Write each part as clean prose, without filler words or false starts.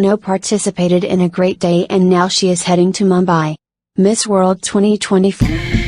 Bono participated in a great day and now she is heading to Mumbai. Miss World 2024.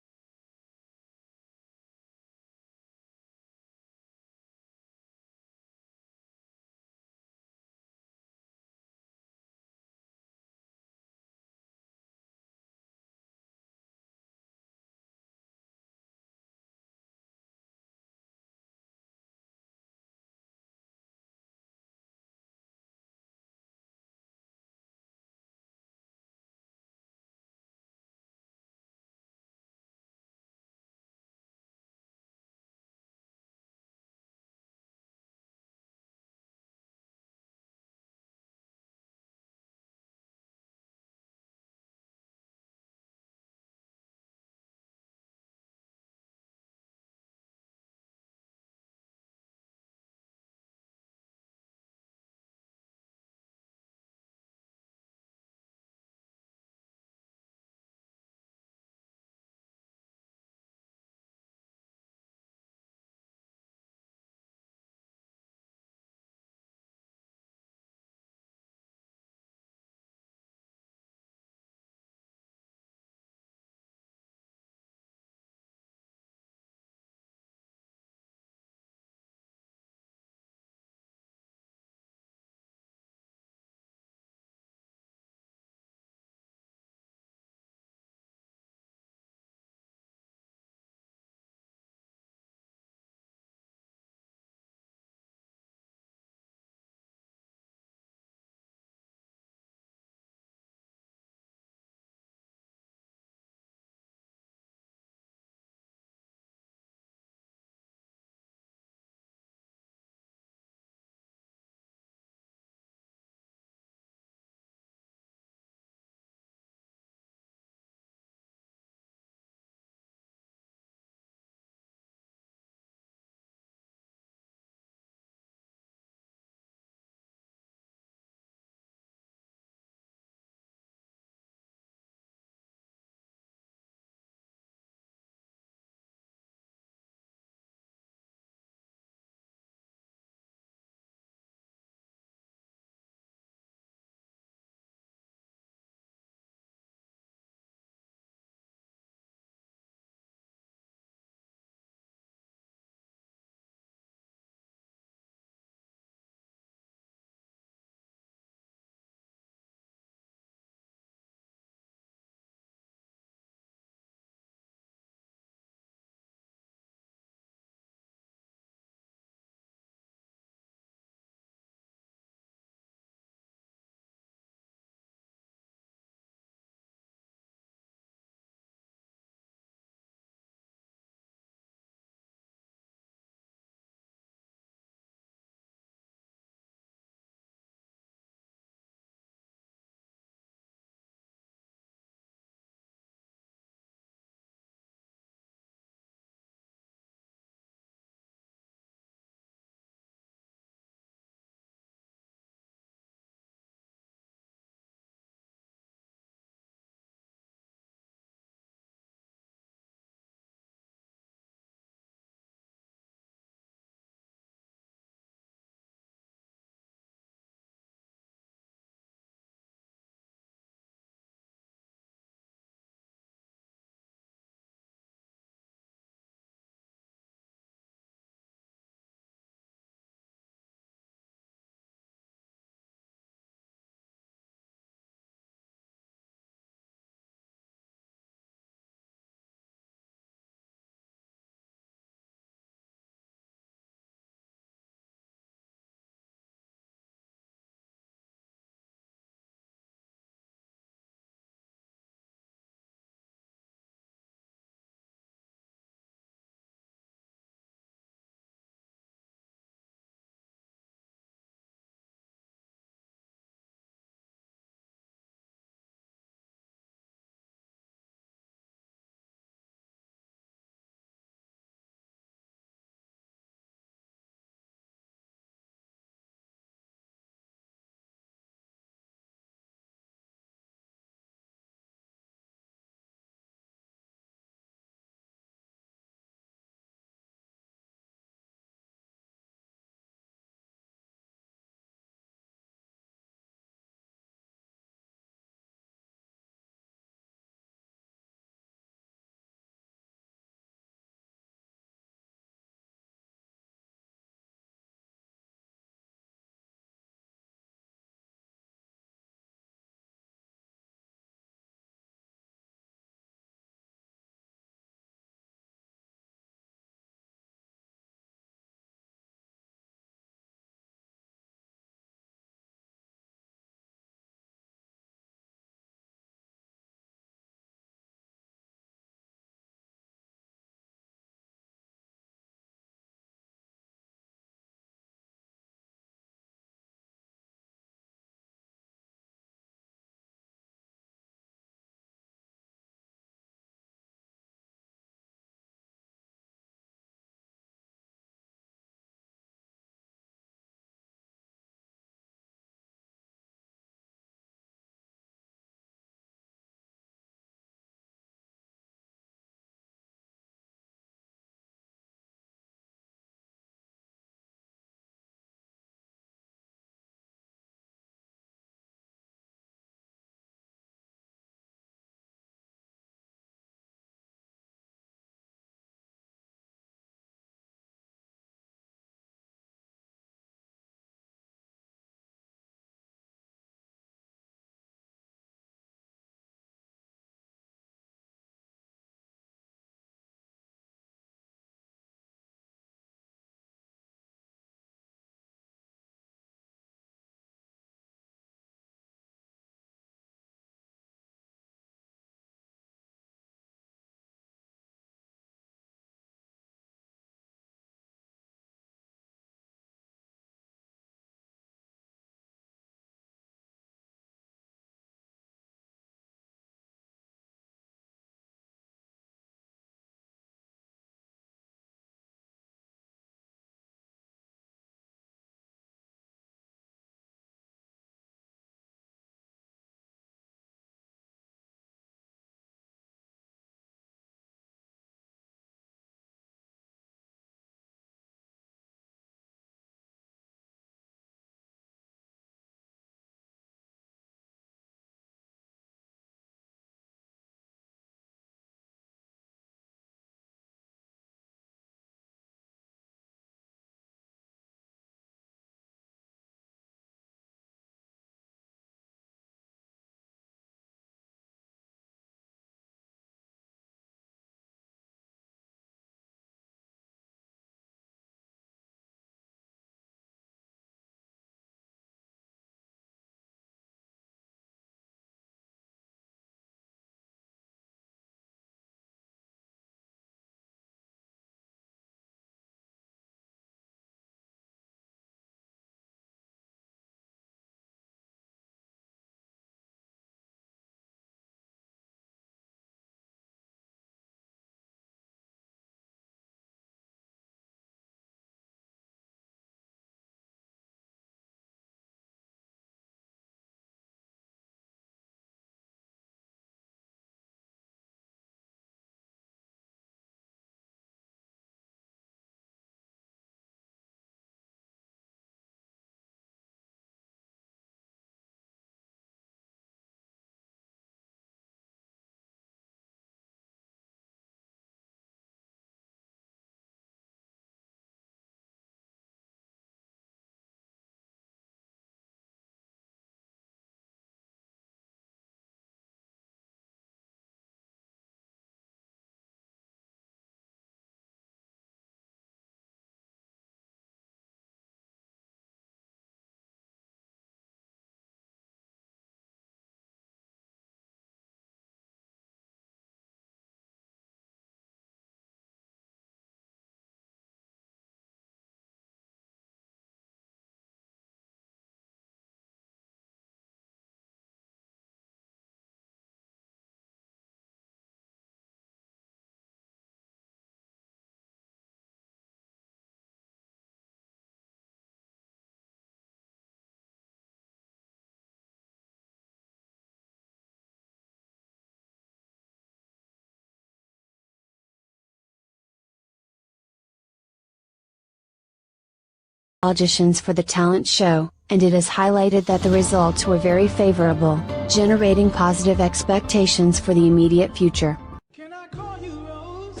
auditions for the talent show, and it is highlighted that the results were very favorable, generating positive expectations for the immediate future. Can I call you Rose?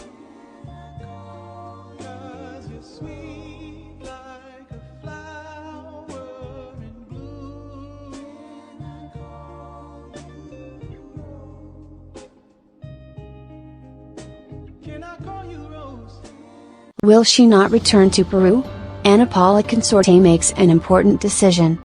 'Cause you're sweet like a flower in bloom. Can I call you Rose? Will she not return to Peru? Ana Paula Consorte makes an important decision.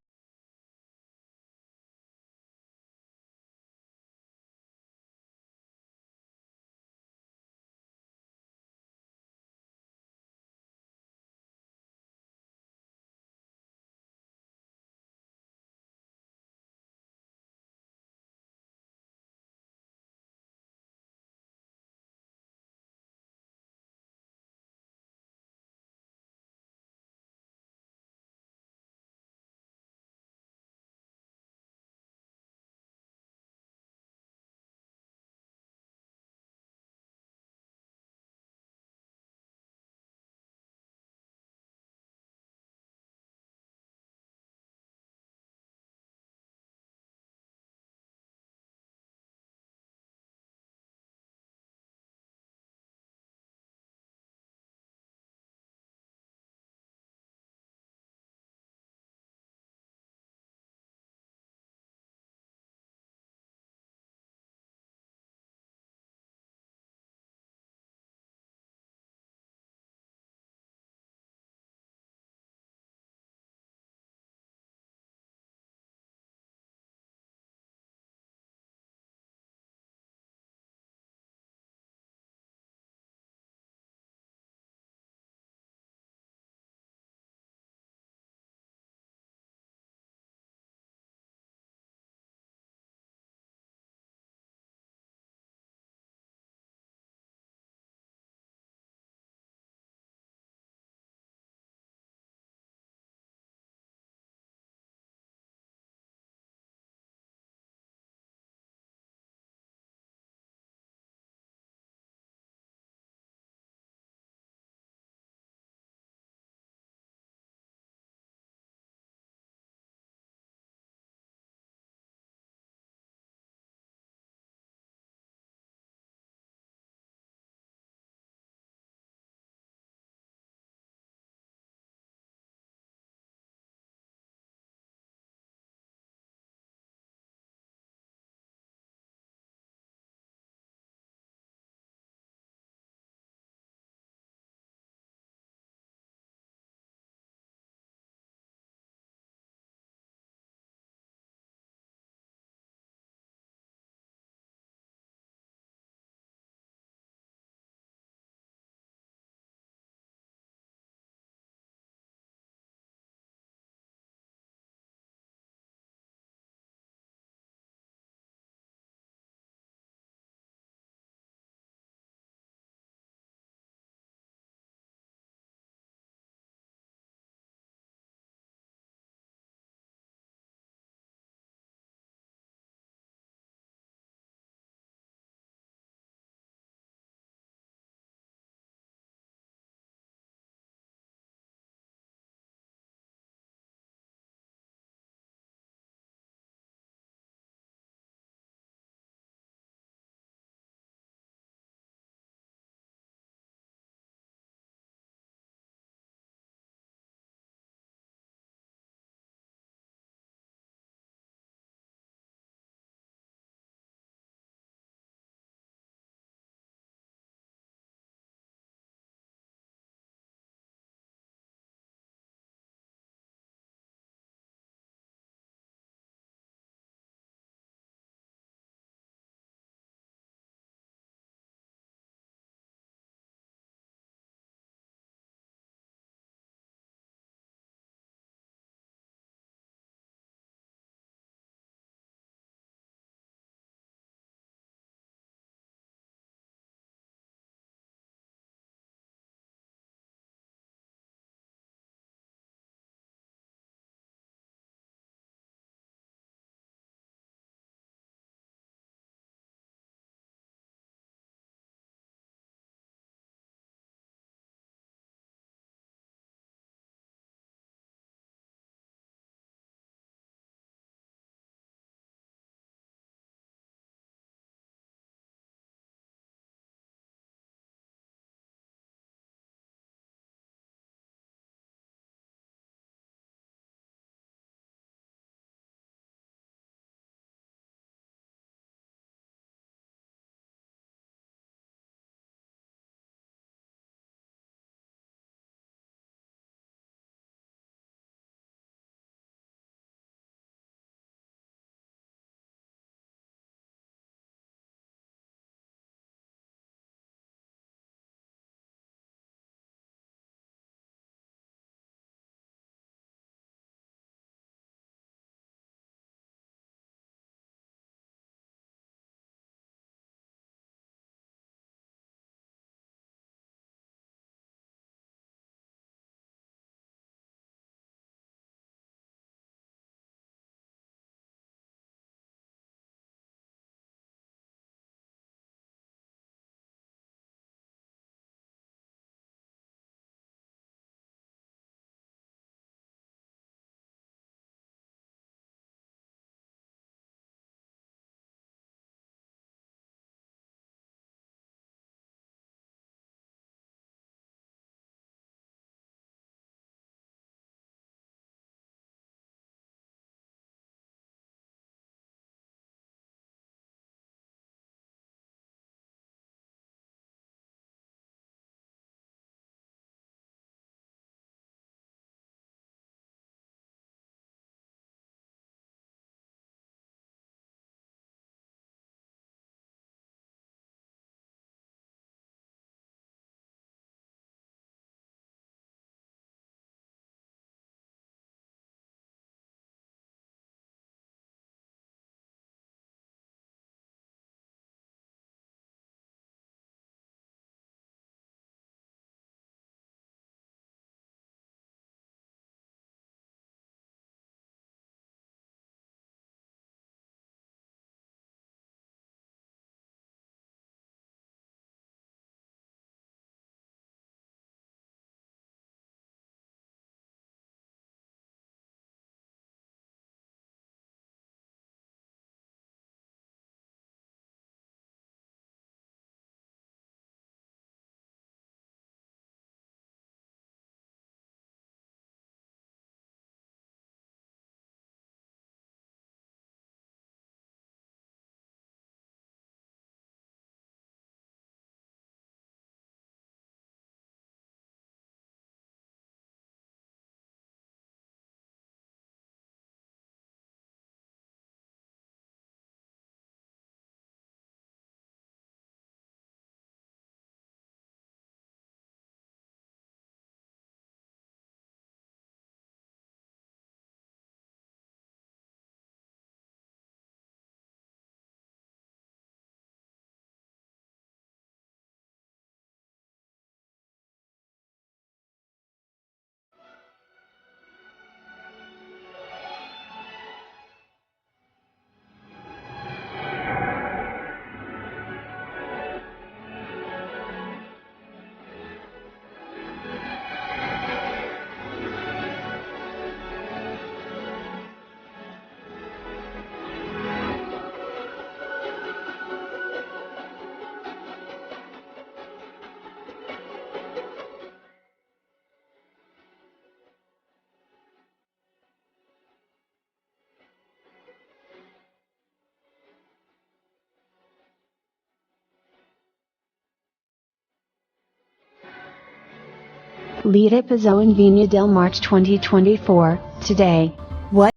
Lita Pizzo in Viña del March 2024, today. What?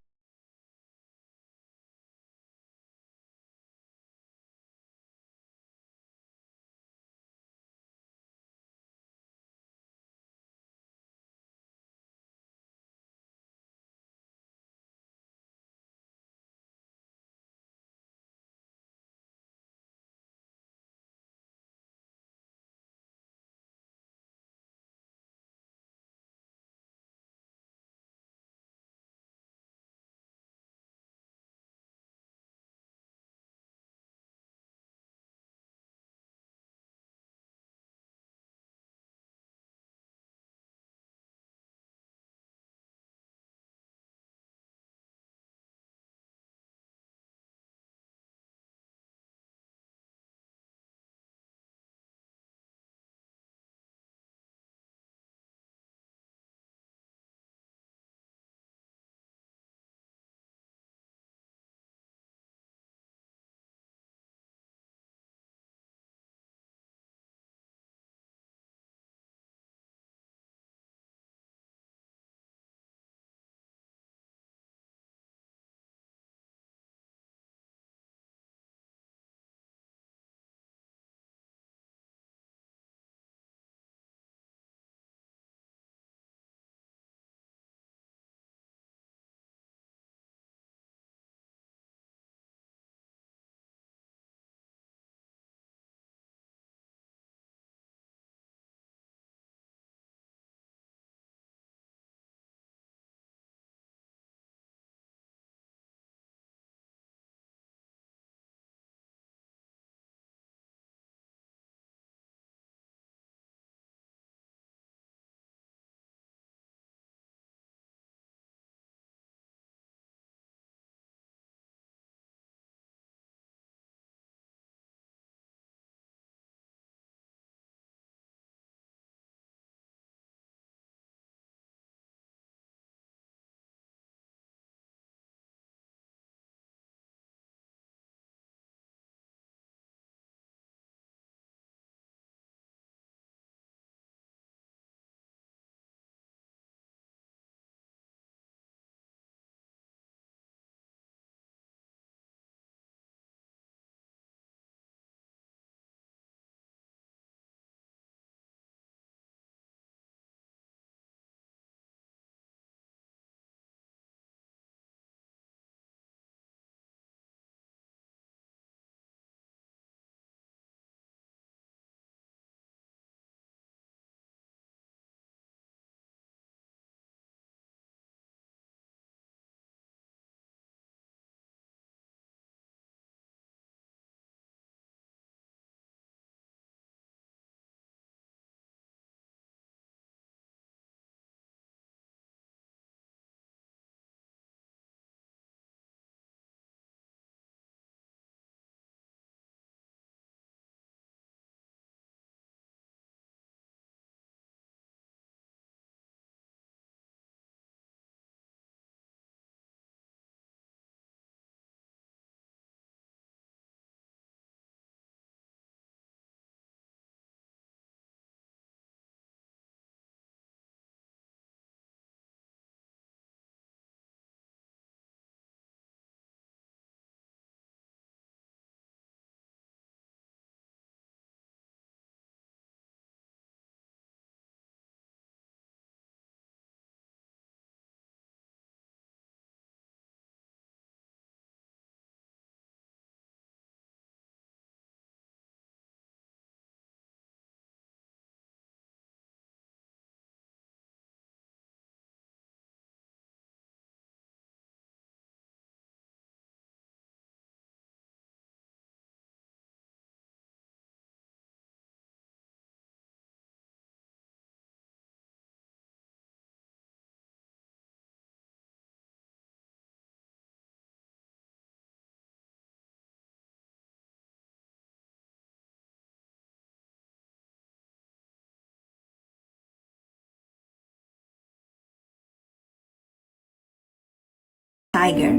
Tiger,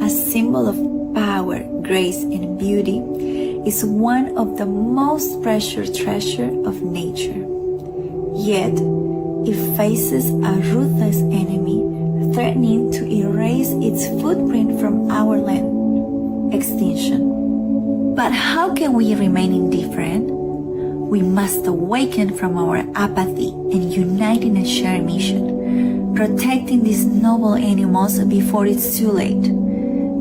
a symbol of power, grace, and beauty, is one of the most precious treasures of nature. Yet, it faces a ruthless enemy, threatening to erase its footprint from our land: extinction. But how can we remain indifferent? We must awaken from our apathy and unite in a shared mission, protecting these noble animals before it's too late.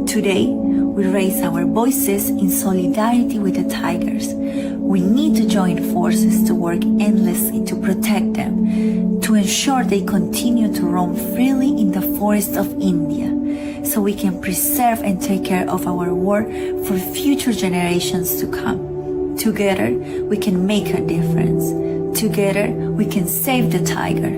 Today, we raise our voices in solidarity with the tigers. We need to join forces to work endlessly to protect them, to ensure they continue to roam freely in the forests of India, so we can preserve and take care of our world for future generations to come. Together, we can make a difference. Together, we can save the tiger.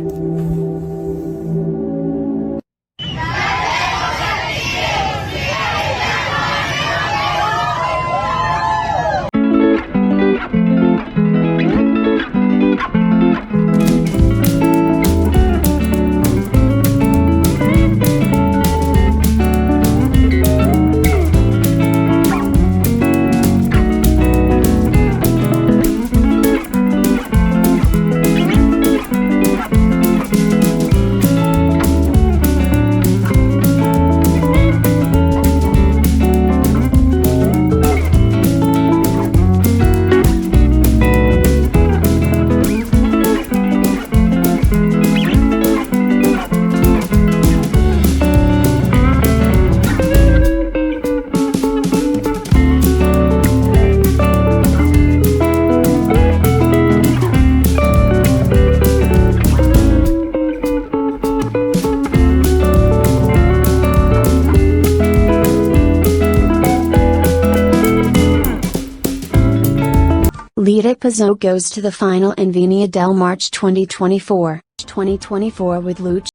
Lita Pizzo goes to the final in Viña del March 2024 with Luch.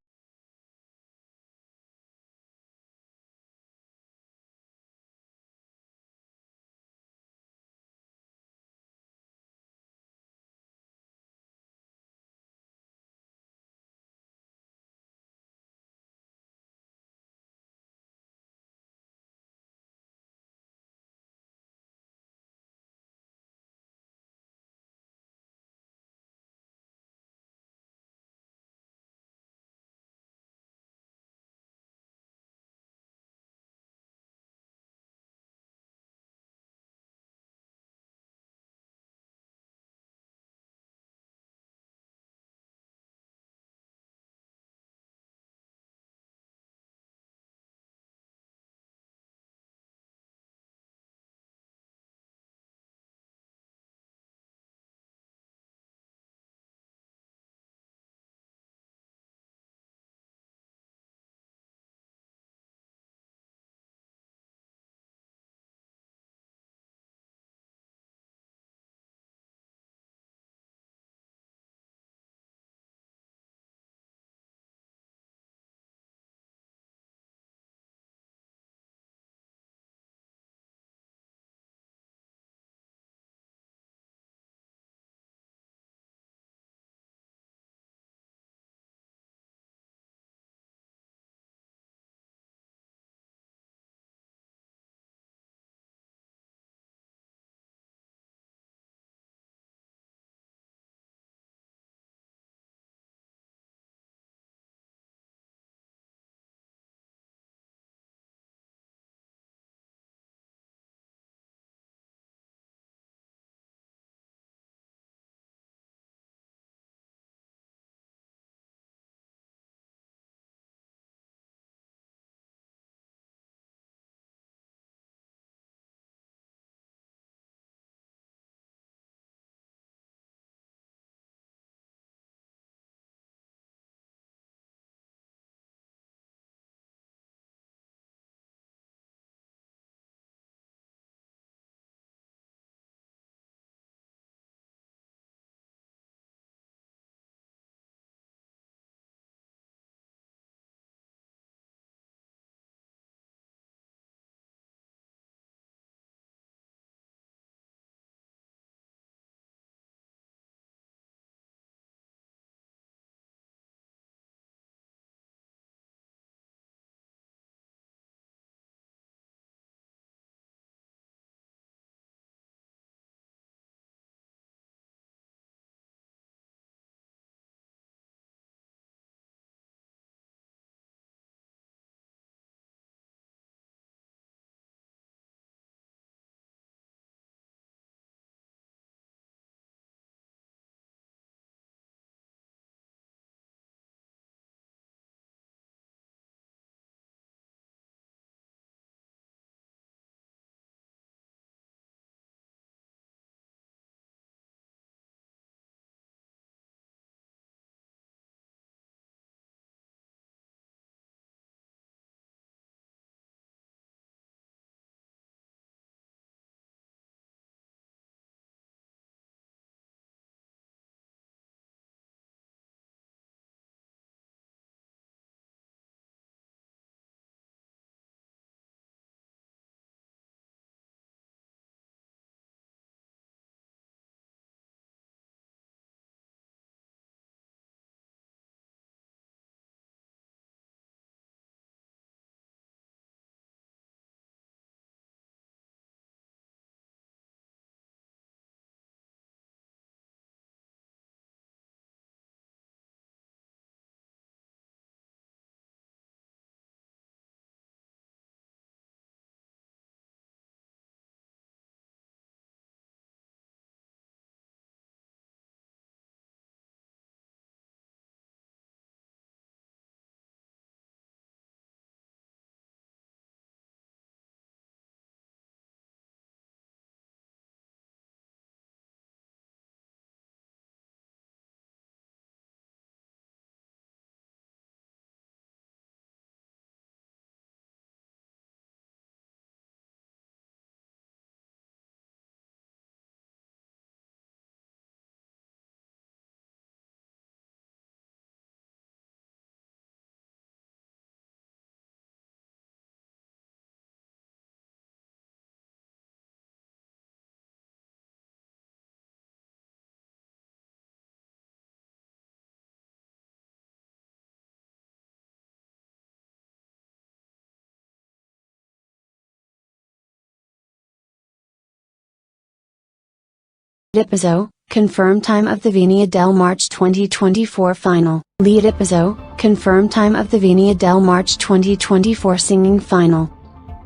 Ipizzo, confirmed time of the Viña del March 2024 final. Lead Ipizzo, confirmed time of the Viña del March 2024 singing final.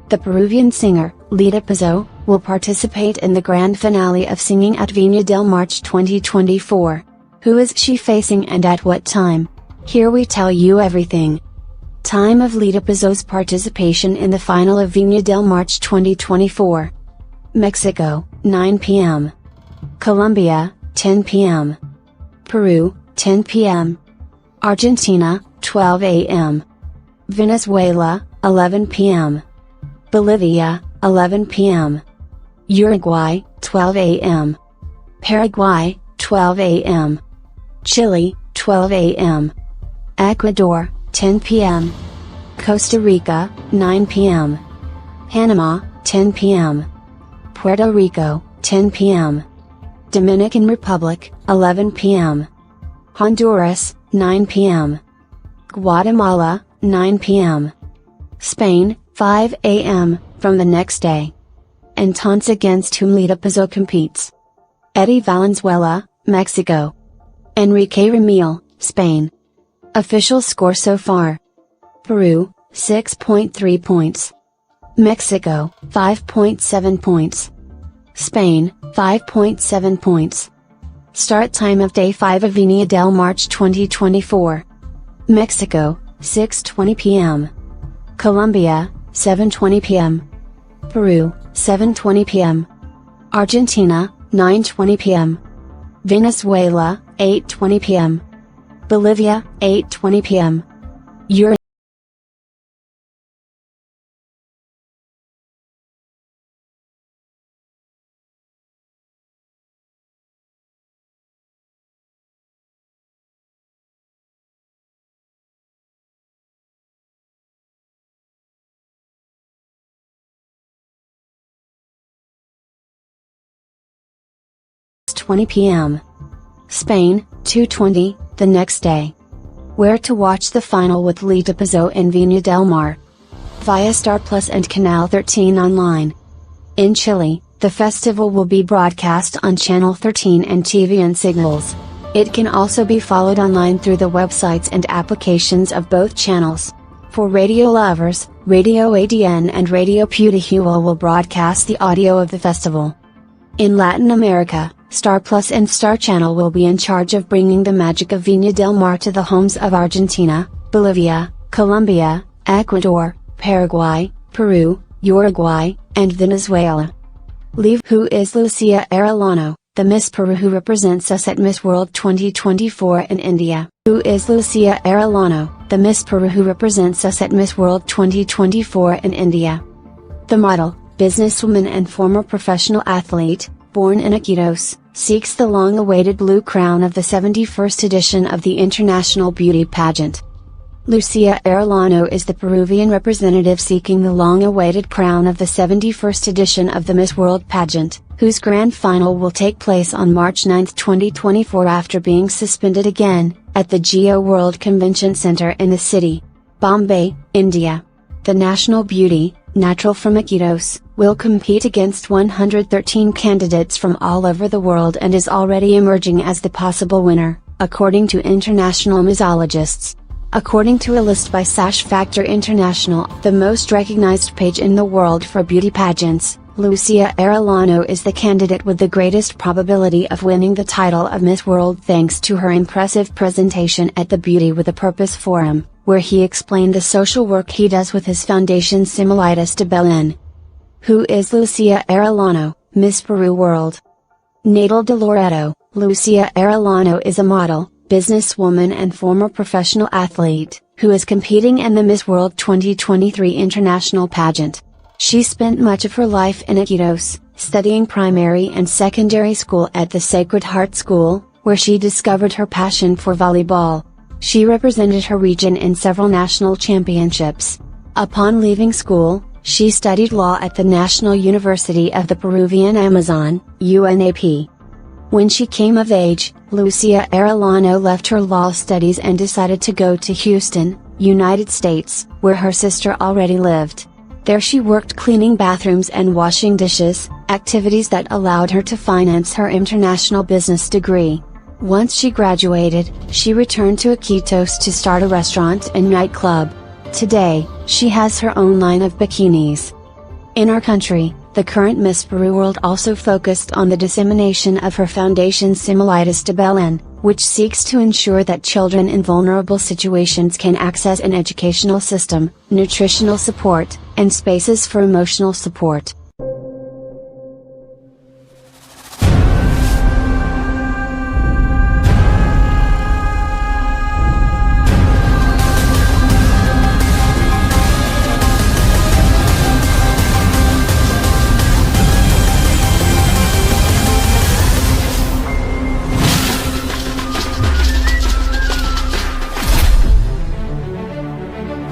The Peruvian singer, Lead Ipizzo, will participate in the grand finale of singing at Viña del March 2024. Who is she facing and at what time? Here we tell you everything. Time of Lead Ipizzo's participation in the final of Viña del March 2024. Mexico, 9 p.m. Colombia, 10 p.m. Peru, 10 p.m. Argentina, 12 a.m. Venezuela, 11 p.m. Bolivia, 11 p.m. Uruguay, 12 a.m. Paraguay, 12 a.m. Chile, 12 a.m. Ecuador, 10 p.m. Costa Rica, 9 p.m. Panama, 10 p.m. Puerto Rico, 10 p.m. Dominican Republic, 11 p.m. Honduras, 9 p.m. Guatemala, 9 p.m. Spain, 5 a.m., from the next day. Entonces against whom Lead Ipizzo competes. Eddie Valenzuela, Mexico. Enrique Ramil, Spain. Official score so far. Peru, 6.3 points. Mexico, 5.7 points. Spain, 5.7 points. Start time of Day 5 of Viña del March 2024. Mexico, 6:20 p.m. Colombia, 7:20 p.m. Peru, 7:20 p.m. Argentina, 9:20 p.m. Venezuela, 8:20 p.m. Bolivia, 8:20 p.m. Uruguay. .20 p.m. Spain, 2:20, the next day. Where to watch the final with Lead Ipizzo in Viña del Mar? Via Star Plus and Canal 13 online. In Chile, the festival will be broadcast on Channel 13 and TV and Signals. It can also be followed online through the websites and applications of both channels. For radio lovers, Radio ADN and Radio Putahuel will broadcast the audio of the festival. In Latin America, Star Plus and Star Channel will be in charge of bringing the magic of Viña del Mar to the homes of Argentina, Bolivia, Colombia, Ecuador, Paraguay, Peru, Uruguay, and Venezuela. Leave. Who is Lucia Arellano, the Miss Peru who represents us at Miss World 2024 in India? Who is Lucia Arellano, the Miss Peru who represents us at Miss World 2024 in India? The model, businesswoman and former professional athlete, born in Iquitos, seeks the long-awaited blue crown of the 71st edition of the International Beauty Pageant. Lucia Arellano is the Peruvian representative seeking the long-awaited crown of the 71st edition of the Miss World Pageant, whose grand final will take place on March 9, 2024 after being suspended again, at the Geo World Convention Center in the city, Bombay, India. The national beauty, natural from Iquitos, will compete against 113 candidates from all over the world and is already emerging as the possible winner, according to international mixologists. According to a list by Sash Factor International, the most recognized page in the world for beauty pageants, Lucia Arellano is the candidate with the greatest probability of winning the title of Miss World thanks to her impressive presentation at the Beauty with a Purpose Forum, where he explained the social work he does with his foundation Similitas de Belén. Who is Lucia Arellano, Miss Peru World? Natal de Loreto, Lucia Arellano is a model, businesswoman and former professional athlete, who is competing in the Miss World 2023 International Pageant. She spent much of her life in Iquitos, studying primary and secondary school at the Sacred Heart School, where she discovered her passion for volleyball. She represented her region in several national championships. Upon leaving school, she studied law at the National University of the Peruvian Amazon, UNAP. When she came of age, Lucia Arellano left her law studies and decided to go to Houston, United States, where her sister already lived. There she worked cleaning bathrooms and washing dishes, activities that allowed her to finance her international business degree. Once she graduated, she returned to Iquitos to start a restaurant and nightclub. Today, she has her own line of bikinis. In our country, the current Miss Peru World also focused on the dissemination of her foundation Similitas de Belén, which seeks to ensure that children in vulnerable situations can access an educational system, nutritional support, and spaces for emotional support.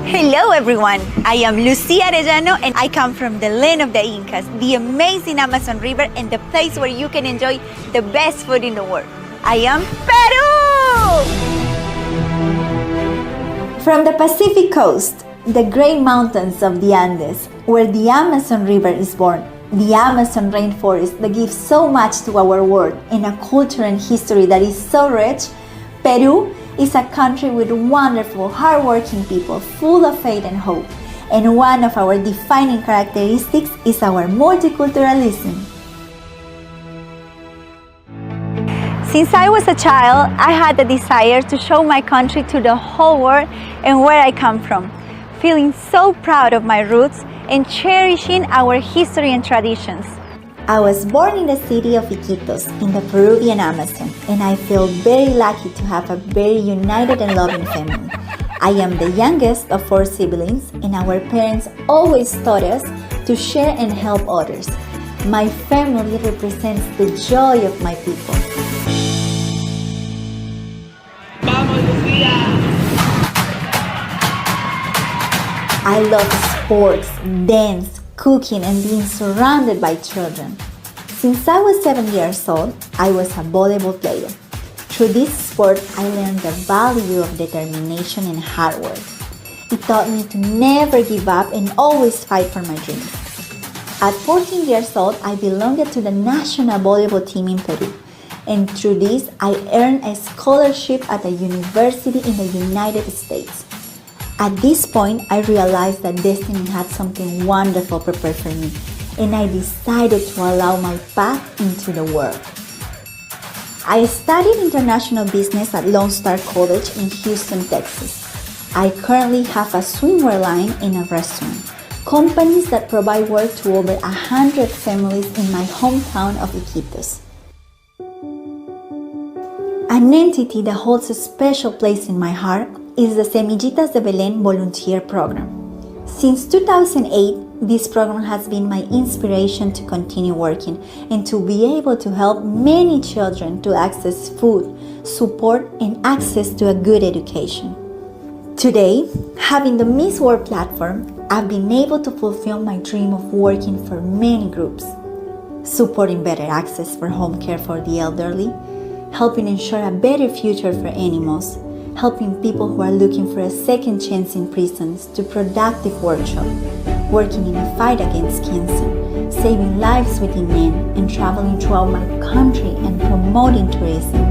Hello everyone, I am Lucia Arellano and I come from the land of the Incas, the amazing Amazon River and the place where you can enjoy the best food in the world. I am Peru! From the Pacific coast, the great mountains of the Andes, where the Amazon River is born, the Amazon rainforest that gives so much to our world and a culture and history that is so rich, Peru is a country with wonderful, hardworking people full of faith and hope. And one of our defining characteristics is our multiculturalism. Since I was a child, I had the desire to show my country to the whole world and where I come from, feeling so proud of my roots and cherishing our history and traditions. I was born in the city of Iquitos, in the Peruvian Amazon, and I feel very lucky to have a very united and loving family. I am the youngest of 4 siblings, and our parents always taught us to share and help others. My family represents the joy of my people. Vamos, Lucía! I love sports, dance, cooking, and being surrounded by children. Since I was 7 years old, I was a volleyball player. Through this sport, I learned the value of determination and hard work. It taught me to never give up and always fight for my dreams. At 14 years old, I belonged to the national volleyball team in Peru. And through this, I earned a scholarship at a university in the United States. At this point, I realized that destiny had something wonderful prepared for me, and I decided to allow my path into the world. I studied international business at Lone Star College in Houston, Texas. I currently have a swimwear line and a restaurant, companies that provide work to over 100 families in my hometown of Iquitos. An entity that holds a special place in my heart is the Semillitas de Belén volunteer program. Since 2008, this program has been my inspiration to continue working and to be able to help many children to access food, support, and access to a good education. Today, having the Miss World platform, I've been able to fulfill my dream of working for many groups, supporting better access for home care for the elderly, helping ensure a better future for animals, helping people who are looking for a second chance in prisons to productive workshop, working in the fight against cancer, saving lives within men, and traveling throughout my country and promoting tourism.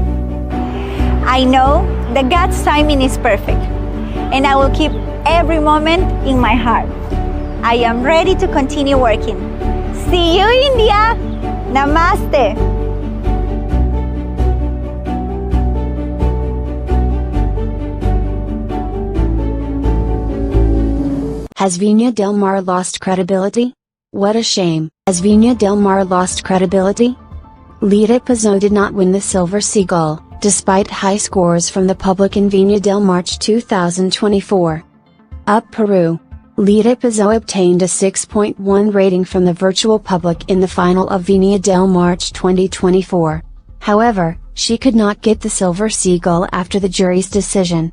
I know that God's timing is perfect, and I will keep every moment in my heart. I am ready to continue working. See you, India! Namaste! Has Viña del Mar lost credibility? What a shame. Has Viña del Mar lost credibility? Lita Pizzo did not win the Silver Seagull, despite high scores from the public in Viña del Mar 2024. Up Peru. Lita Pizzo obtained a 6.1 rating from the virtual public in the final of Viña del Mar 2024. However, she could not get the Silver Seagull after the jury's decision.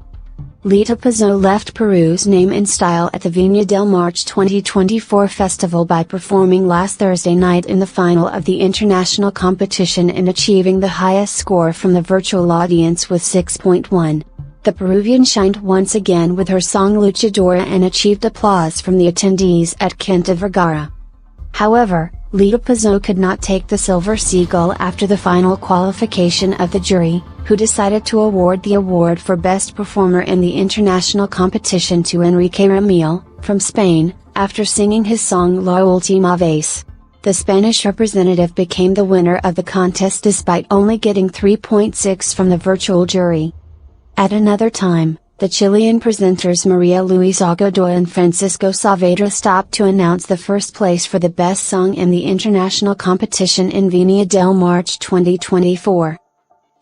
Lita Pizzo left Peru's name and style at the Viña del Mar 2024 festival by performing last Thursday night in the final of the international competition and achieving the highest score from the virtual audience with 6.1. The Peruvian shined once again with her song Luchadora and achieved applause from the attendees at Quinta Vergara. However, Lita Pizzo could not take the Silver Seagull after the final qualification of the jury, who decided to award the award for Best Performer in the international competition to Enrique Ramil, from Spain, after singing his song La Última Vez. The Spanish representative became the winner of the contest despite only getting 3.6 from the virtual jury. At another time, the Chilean presenters Maria Luisa Godoy and Francisco Saavedra stopped to announce the first place for the best song in the international competition in Viña del Mar 2024.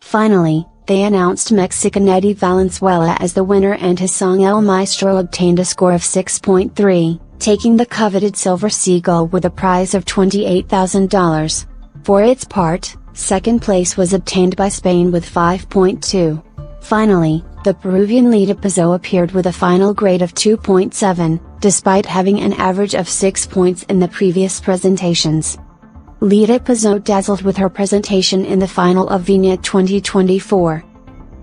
Finally, they announced Mexican Eddie Valenzuela as the winner, and his song El Maestro obtained a score of 6.3, taking the coveted Silver Seagull with a prize of $28,000. For its part, second place was obtained by Spain with 5.2. Finally, the Peruvian Lita Pizzo appeared with a final grade of 2.7, despite having an average of 6 points in the previous presentations. Lita Pizzo dazzled with her presentation in the final of Viña 2024.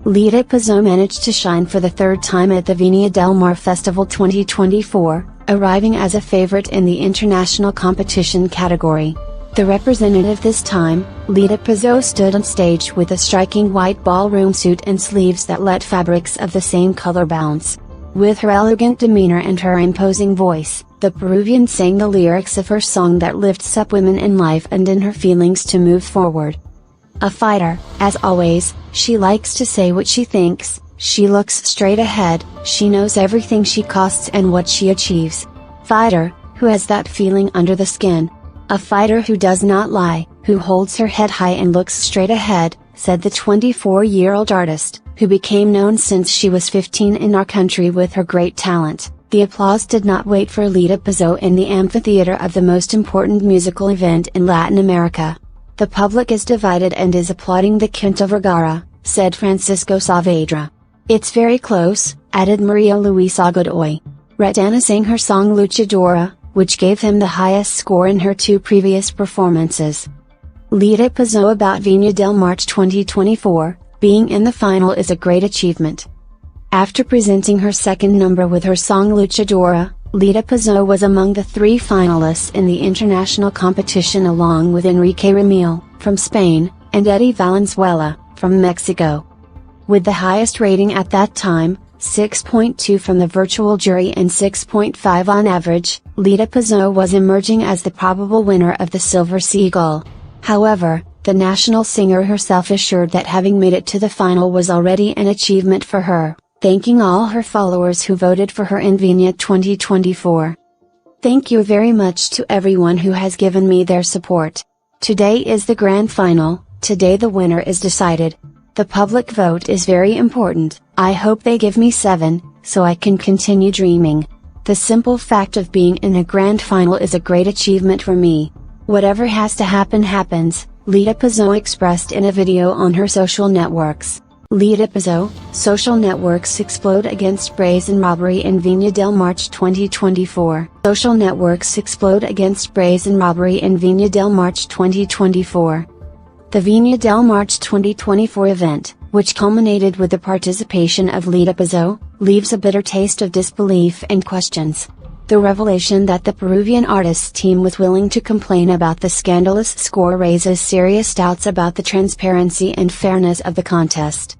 Lita Pizzo managed to shine for the third time at the Viña del Mar Festival 2024, arriving as a favorite in the international competition category. The representative this time, Lita Pizzo, stood on stage with a striking white ballroom suit and sleeves that let fabrics of the same color bounce. With her elegant demeanor and her imposing voice, the Peruvian sang the lyrics of her song that lifts up women in life and in her feelings to move forward. A fighter, as always, she likes to say what she thinks, she looks straight ahead, she knows everything she costs and what she achieves. Fighter, who has that feeling under the skin. A fighter who does not lie, who holds her head high and looks straight ahead, said the 24-year-old artist, who became known since she was 15 in our country with her great talent. The applause did not wait for Lita Pizzo in the amphitheater of the most important musical event in Latin America. The public is divided and is applauding the Quinta Vergara, said Francisco Saavedra. It's very close, added Maria Luisa Godoy. Retana sang her song Luchadora, which gave him the highest score in her two previous performances. Lita Pizzo about Viña del Mar 2024, being in the final is a great achievement. After presenting her second number with her song Luchadora, Lita Pizzo was among the three finalists in the international competition along with Enrique Ramil, from Spain, and Eddie Valenzuela, from Mexico. With the highest rating at that time, 6.2 from the virtual jury and 6.5 on average, Lita Pizzo was emerging as the probable winner of the Silver Seagull. However, the national singer herself assured that having made it to the final was already an achievement for her, thanking all her followers who voted for her in Viña 2024. Thank you very much to everyone who has given me their support. Today is the grand final, today the winner is decided. The public vote is very important. I hope they give me 7, so I can continue dreaming. The simple fact of being in a grand final is a great achievement for me. Whatever has to happen happens, Lita Pizzo expressed in a video on her social networks. Lita Pizzo, social networks explode against brazen robbery in Viña del Mar 2024. Social networks explode against brazen robbery in Viña del Mar 2024. The Viña del Mar 2024 event, which culminated with the participation of Lita Pizzo, leaves a bitter taste of disbelief and questions. The revelation that the Peruvian artists team was willing to complain about the scandalous score raises serious doubts about the transparency and fairness of the contest.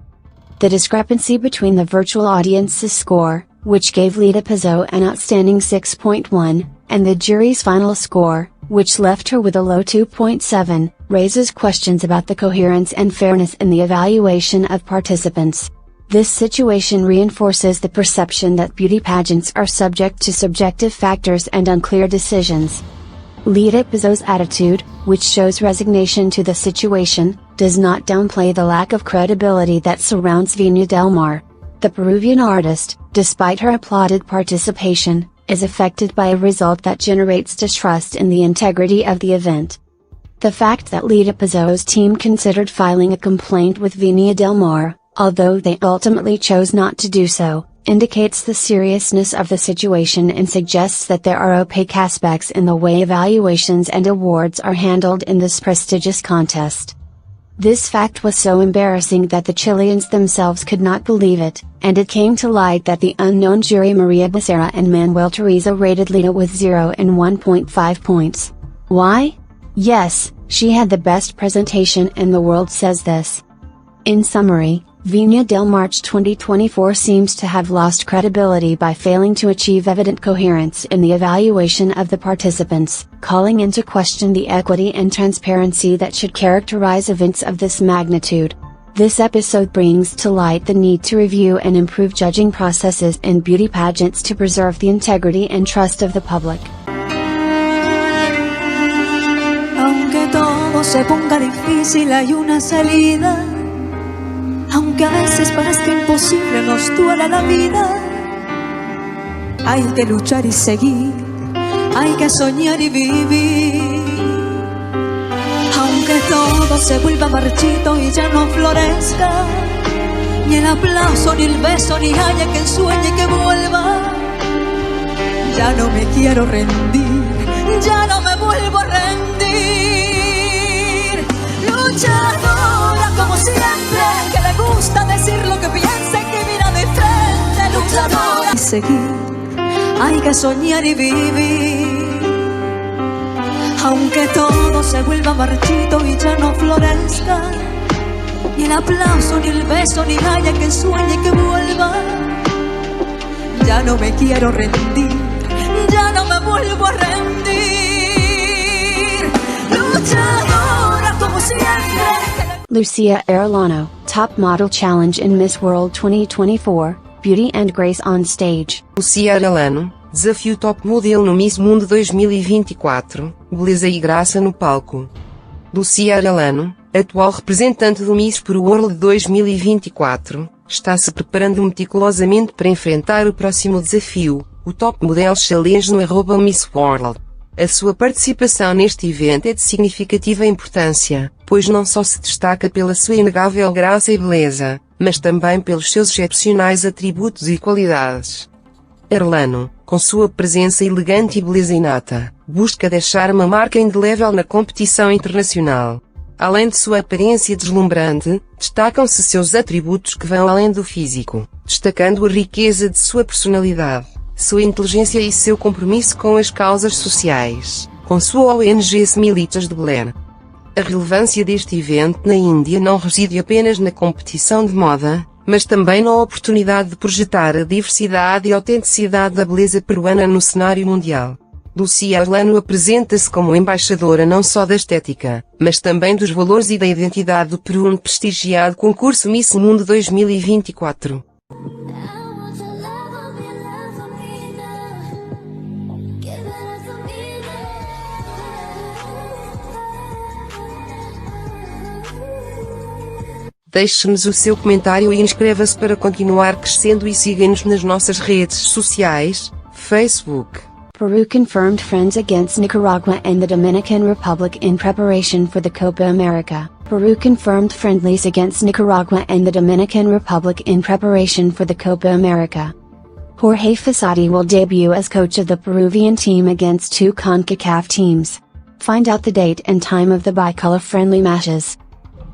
The discrepancy between the virtual audience's score, which gave Lita Pizzo an outstanding 6.1, and the jury's final score, which left her with a low 2.7, raises questions about the coherence and fairness in the evaluation of participants. This situation reinforces the perception that beauty pageants are subject to subjective factors and unclear decisions. Lita Pizzo's attitude, which shows resignation to the situation, does not downplay the lack of credibility that surrounds Viña del Mar. The Peruvian artist, despite her applauded participation, is affected by a result that generates distrust in the integrity of the event. The fact that Lita Pizzo's team considered filing a complaint with Viña del Mar, although they ultimately chose not to do so, indicates the seriousness of the situation and suggests that there are opaque aspects in the way evaluations and awards are handled in this prestigious contest. This fact was so embarrassing that the Chileans themselves could not believe it, and it came to light that the unknown jury Maria Becerra and Manuel Teresa rated Lita with 0 and 1.5 points. Why? Yes, she had the best presentation and the world says this. In summary, Viña del Mar 2024 seems to have lost credibility by failing to achieve evident coherence in the evaluation of the participants, calling into question the equity and transparency that should characterize events of this magnitude. This episode brings to light the need to review and improve judging processes in beauty pageants to preserve the integrity and trust of the public. Aunque todo se ponga difícil, hay una salida. Aunque a veces parezca imposible, nos duela la vida. Hay que luchar y seguir, hay que soñar y vivir. Aunque todo se vuelva marchito y ya no florezca, ni el aplauso, ni el beso, ni haya quien sueñe que vuelva. Ya no me quiero rendir, ya no me vuelvo a rendir. Luchadora como siempre, que le gusta decir lo que piensa y que mira de frente. Luchadora y seguir, hay que soñar y vivir. Aunque todo se vuelva marchito y ya no florezca, ni el aplauso, ni el beso, ni haya quien sueñe que vuelva. Ya no me quiero rendir, ya no me vuelvo a rendir. Luchadora como siempre. Lucia Arellano, Top Model Challenge in Miss World 2024, Beauty and Grace on Stage. Lucia Arellano, desafio Top Model no Miss Mundo 2024, beleza e graça no palco. Lucia Arellano, atual representante do Miss Peru World 2024, está se preparando meticulosamente para enfrentar o próximo desafio, o Top Model Challenge no @Miss World. A sua participação neste evento é de significativa importância, pois não só se destaca pela sua inegável graça e beleza, mas também pelos seus excepcionais atributos e qualidades. Arellano, com sua presença elegante e beleza inata, busca deixar uma marca indelével na competição internacional. Além de sua aparência deslumbrante, destacam-se seus atributos que vão além do físico, destacando a riqueza de sua personalidade, sua inteligência e seu compromisso com as causas sociais, com sua ONG Semilitas de Belém. A relevância deste evento na Índia não reside apenas na competição de moda, mas também na oportunidade de projetar a diversidade e autenticidade da beleza peruana no cenário mundial. Lucia Arellano apresenta-se como embaixadora não só da estética, mas também dos valores e da identidade do Peru no prestigiado concurso Miss Mundo 2024. Deixe-nos o seu comentário e inscreva-se para continuar crescendo e siga-nos nas nossas redes sociais, Facebook. Peru confirmed friends against Nicaragua and the Dominican Republic in preparation for the Copa America. Peru confirmed friendlies against Nicaragua and the Dominican Republic in preparation for the Copa America. Jorge Fossati will debut as coach of the Peruvian team against two CONCACAF teams. Find out the date and time of the bicolor friendly matches.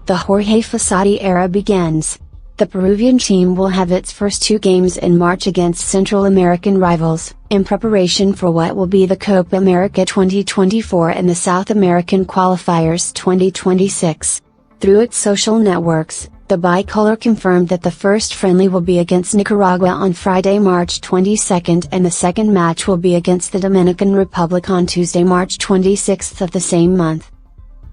The Jorge Fossati era begins. The Peruvian team will have its first two games in March against Central American rivals, in preparation for what will be the Copa America 2024 and the South American Qualifiers 2026. Through its social networks, the bicolor confirmed that the first friendly will be against Nicaragua on Friday, March 22nd, and the second match will be against the Dominican Republic on Tuesday, March 26th of the same month.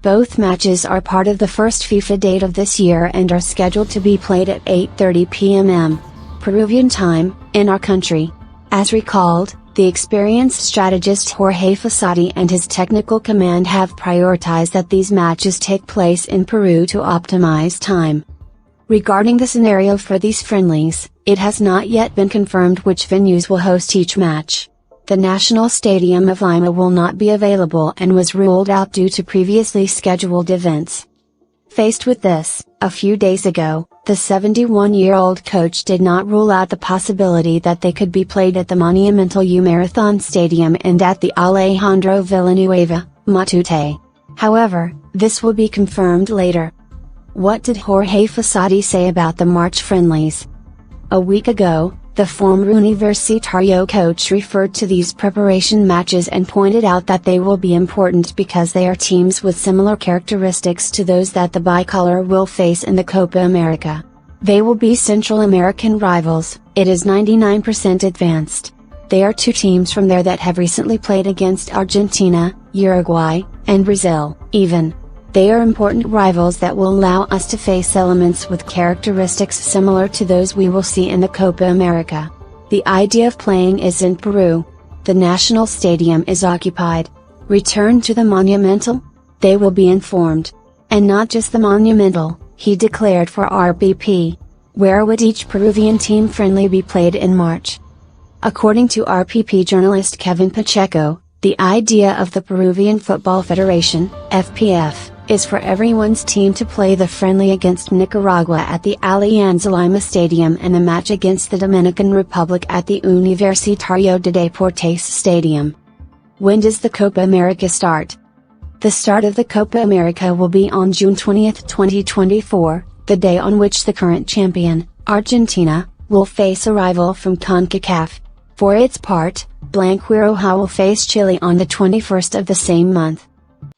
Both matches are part of the first FIFA date of this year and are scheduled to be played at 8:30 p.m. Peruvian time, in our country. As recalled, the experienced strategist Jorge Fossati and his technical command have prioritized that these matches take place in Peru to optimize time. Regarding the scenario for these friendlies, it has not yet been confirmed which venues will host each match. The National Stadium of Lima will not be available and was ruled out due to previously scheduled events. Faced with this, a few days ago, the 71-year-old coach did not rule out the possibility that they could be played at the monumental U Marathon Stadium and at the Alejandro Villanueva, Matute. However, this will be confirmed later. What did Jorge Fossati say about the March friendlies? A week ago, The former Universitario coach referred to these preparation matches and pointed out that they will be important because they are teams with similar characteristics to those that the bicolor will face in the Copa America. They will be Central American rivals. It is 99% advanced. They are two teams from there that have recently played against Argentina, Uruguay, and Brazil, even. They are important rivals that will allow us to face elements with characteristics similar to those we will see in the Copa America. The idea of playing is in Peru. The national stadium is occupied. Return to the Monumental? They will be informed. And not just the Monumental, he declared for RPP. Where would each Peruvian team friendly be played in March? According to RPP journalist Kevin Pacheco, the idea of the Peruvian Football Federation, FPF, is for everyone's team to play the friendly against Nicaragua at the Alianza Lima Stadium and the match against the Dominican Republic at the Universitario de Deportes Stadium. When does the Copa America start? The start of the Copa America will be on June 20, 2024, the day on which the current champion, Argentina, will face a rival from CONCACAF. For its part, Blanquiroja will face Chile on the 21st of the same month.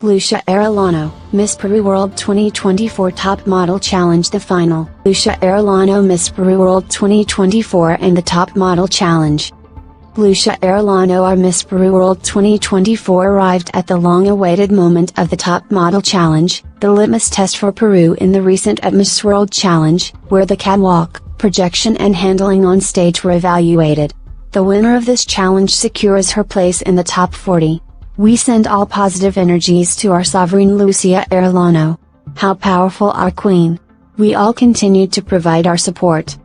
Lucia Arellano, Miss Peru World 2024 Top Model Challenge. The final. Lucia Arellano, Miss Peru World 2024 and the Top Model Challenge. Lucia Arellano, our Miss Peru World 2024, arrived at the long-awaited moment of the Top Model Challenge, the litmus test for Peru in the recent Miss World Challenge, where the catwalk, projection and handling on stage were evaluated. The winner of this challenge secures her place in the top 40. We send all positive energies to our sovereign Lucia Arellano. How powerful our queen! We all continue to provide our support.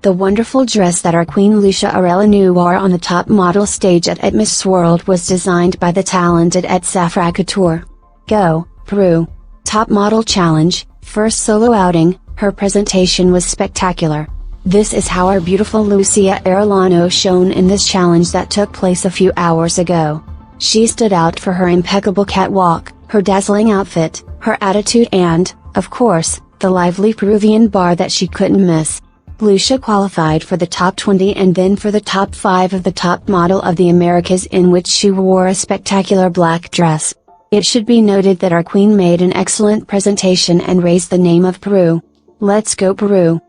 The wonderful dress that our queen Lucia Arellano wore on the top model stage at Miss World was designed by the talented at Safra Couture. Go, Peru! Top Model Challenge, first solo outing, her presentation was spectacular. This is how our beautiful Lucia Arellano shone in this challenge that took place a few hours ago. She stood out for her impeccable catwalk, her dazzling outfit, her attitude and, of course, the lively Peruvian bar that she couldn't miss. Lucia qualified for the top 20 and then for the top 5 of the Top Model of the Americas, in which she wore a spectacular black dress. It should be noted that our queen made an excellent presentation and raised the name of Peru. Let's go Peru!